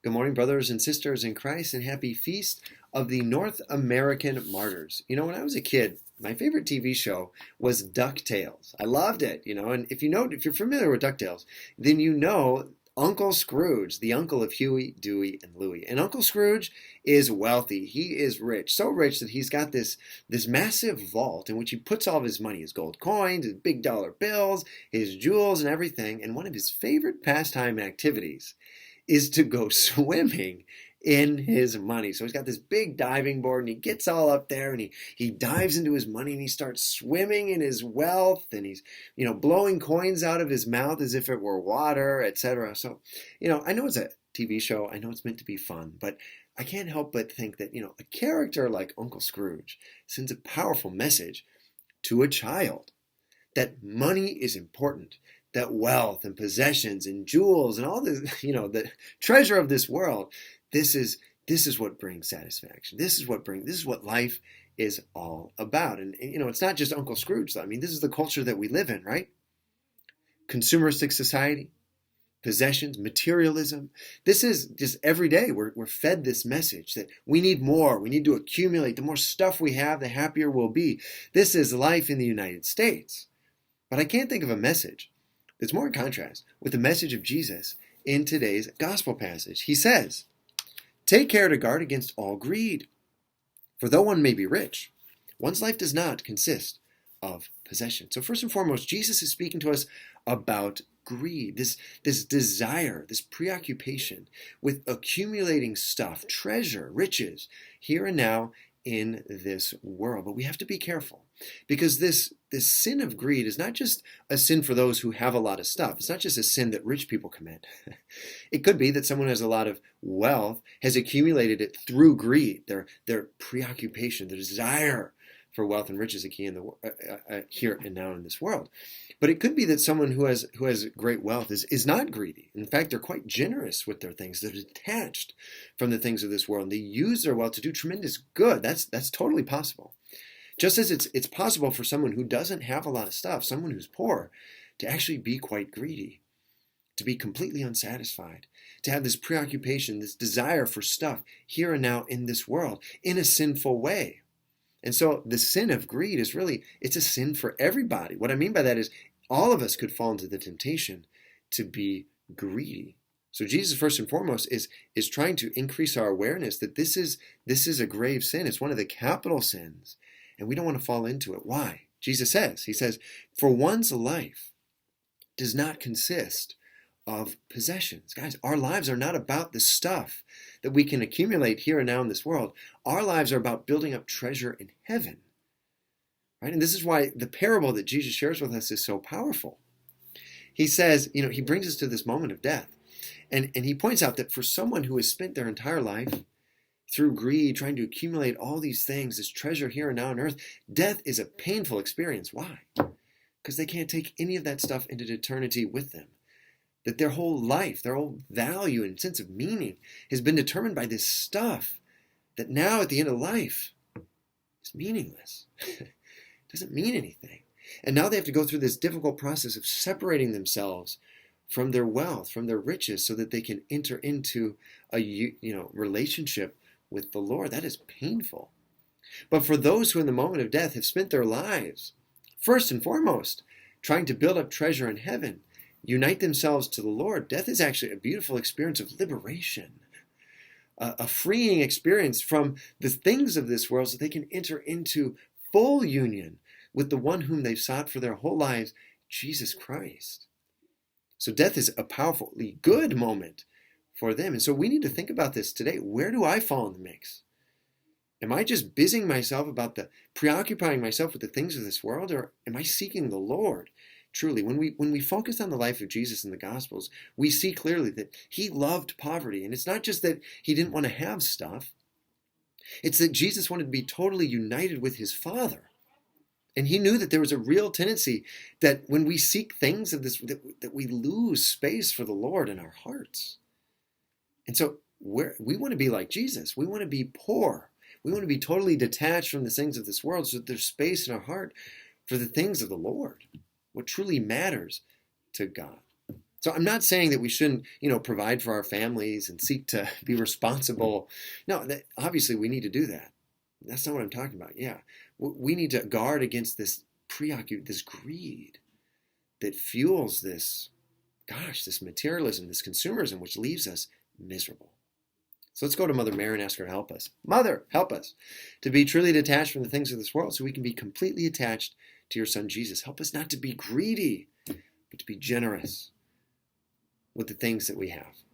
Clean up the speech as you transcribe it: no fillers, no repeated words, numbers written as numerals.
Good morning, brothers and sisters in Christ, and happy feast of the North American Martyrs. When I was a kid, my favorite TV show was DuckTales. I loved it, and if you're familiar with DuckTales, then you know Uncle Scrooge, the uncle of Huey, Dewey, and Louie. And Uncle Scrooge is wealthy. He is rich, so rich that he's got this massive vault in which he puts all of his money, his gold coins, his big dollar bills, his jewels, and everything. And one of his favorite pastime activities is to go swimming in his money. So he's got this big diving board and he gets all up there and he dives into his money and he starts swimming in his wealth and he's, blowing coins out of his mouth as if it were water, etc. So, I know it's a TV show. I know it's meant to be fun, but I can't help but think that, a character like Uncle Scrooge sends a powerful message to a child that money is important, that wealth and possessions and jewels and all the, the treasure of this world, this is what brings satisfaction. This is what life is all about. And it's not just Uncle Scrooge, though. I mean, this is the culture that we live in, right? Consumeristic society, possessions, materialism. This is just every day we're fed this message that we need more. We need to accumulate. The more stuff we have, the happier we'll be. This is life in the United States. But I can't think of a message that's more in contrast with the message of Jesus in today's gospel passage. He says, "Take care to guard against all greed. For though one may be rich, one's life does not consist of possession." So first and foremost, Jesus is speaking to us about greed, this desire, this preoccupation with accumulating stuff, treasure, riches, here and now in this world. But we have to be careful because this sin of greed is not just a sin for those who have a lot of stuff. It's not just a sin that rich people commit. It could be that someone who has a lot of wealth has accumulated it through greed, their preoccupation, their desire for wealth and riches here and now in this world. But it could be that someone who has great wealth is not greedy. In fact, they're quite generous with their things. They're detached from the things of this world. And they use their wealth to do tremendous good. That's totally possible. Just as it's possible for someone who doesn't have a lot of stuff, someone who's poor, to actually be quite greedy, to be completely unsatisfied, to have this preoccupation, this desire for stuff here and now in this world in a sinful way. And so the sin of greed it's a sin for everybody. What I mean by that is all of us could fall into the temptation to be greedy. So Jesus, first and foremost, is trying to increase our awareness that this is a grave sin. It's one of the capital sins. And we don't want to fall into it. Why? Jesus says, "For one's life does not consist of possessions." Guys, our lives are not about the stuff that we can accumulate here and now in this world. Our lives are about building up treasure in heaven. Right? And this is why the parable that Jesus shares with us is so powerful. He says, he brings us to this moment of death. And he points out that for someone who has spent their entire life through greed, trying to accumulate all these things, this treasure here and now on earth, death is a painful experience. Why? Because they can't take any of that stuff into eternity with them. That their whole life, their whole value and sense of meaning has been determined by this stuff that now at the end of life is meaningless. It doesn't mean anything. And now they have to go through this difficult process of separating themselves from their wealth, from their riches, so that they can enter into a relationship with the Lord. That is painful. But for those who in the moment of death have spent their lives, first and foremost, trying to build up treasure in heaven, unite themselves to the Lord, death is actually a beautiful experience of liberation, a freeing experience from the things of this world so they can enter into full union with the one whom they've sought for their whole lives, Jesus Christ. So death is a powerfully good moment for them. And so we need to think about this today. Where do I fall in the mix? Am I just busying myself about preoccupying myself with the things of this world, or am I seeking the Lord? Truly, when we focus on the life of Jesus in the Gospels, we see clearly that he loved poverty. And it's not just that he didn't want to have stuff. It's that Jesus wanted to be totally united with his Father. And he knew that there was a real tendency that when we seek things of this, that we lose space for the Lord in our hearts. And so we want to be like Jesus. We want to be poor. We want to be totally detached from the things of this world so that there's space in our heart for the things of the Lord, what truly matters to God. So I'm not saying that we shouldn't, provide for our families and seek to be responsible. No, obviously we need to do that. That's not what I'm talking about. Yeah, we need to guard against this this greed that fuels this materialism, this consumerism, which leaves us miserable. So let's go to Mother Mary and ask her to help us. Mother, help us to be truly detached from the things of this world so we can be completely attached to your Son Jesus. Help us not to be greedy, but to be generous with the things that we have.